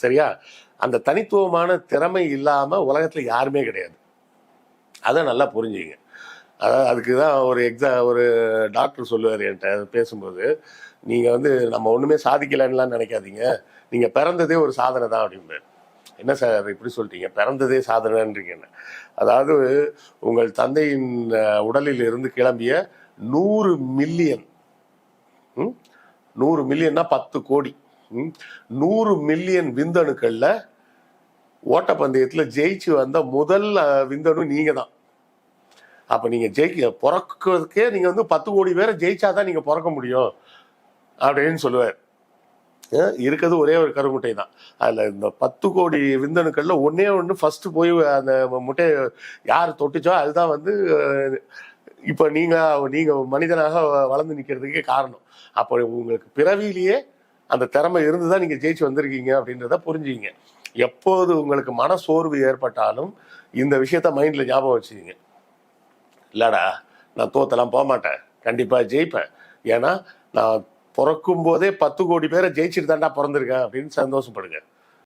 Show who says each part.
Speaker 1: சரியா? அந்த தனித்துவமான திறமை இல்லாமல் உலகத்தில் யாருமே கிடையாது. அதை நல்லா புரிஞ்சுங்க. அதாவது அதுக்கு தான் ஒரு டாக்டர் சொல்லுவார் என்கிட்ட பேசும்போது, நீங்கள் வந்து நம்ம ஒன்றுமே சாதிக்கலைன்னுலாம் நினைக்காதீங்க, நீங்கள் பிறந்ததே ஒரு சாதனை தான் அப்படிம்பாரு. என்ன சார் இப்படி சொல்லிட்டீங்க, பிறந்ததே சாதனைன்றீங்கன்னு? அதாவது உங்கள் தந்தையின் உடலில் இருந்து கிளம்பிய 100 மில்லியன் 100 மில்லியன்னா 10 கோடி 100 மில்லியன் விந்தணுக்களில் ஓட்டப்பந்தயத்தில் ஜெயிச்சு வந்த முதல் விந்தணு நீங்கள் தான். அப்போ நீங்கள் பிறக்கிறதுக்கே நீங்கள் வந்து 10 கோடி பேரை ஜெயிச்சாதான் நீங்கள் பிறக்க முடியும் அப்படின்னு சொல்லுவார். இருக்கிறது ஒரே ஒரு கருமுட்டை தான். அதில் இந்த 10 கோடி விந்தணுக்களில் ஒன்றே ஒன்று ஃபஸ்ட்டு போய் அந்த முட்டையை யார் தொட்டுச்சோ அதுதான் வந்து இப்போ நீங்கள் மனிதனாக வளர்ந்து நிற்கிறதுக்கே காரணம். அப்போ உங்களுக்கு பிறவியிலேயே அந்த திறமை இருந்து தான் நீங்கள் ஜெயிச்சு வந்திருக்கீங்க அப்படின்றத புரிஞ்சுங்க. எப்போது உங்களுக்கு மன சோர்வு ஏற்பட்டாலும் இந்த விஷயத்த மைண்டில் ஞாபகம் வச்சுக்கிங்க. இல்லைடா நான் தோத்தெல்லாம் போக மாட்டேன், கண்டிப்பாக ஜெயிப்பேன், ஏன்னா நான் பிறக்கும் போதே 10 கோடி பேரை ஜெயிச்சுட்டு தாண்டா பிறந்திருக்கேன் அப்படின்னு சந்தோஷப்படுங்க.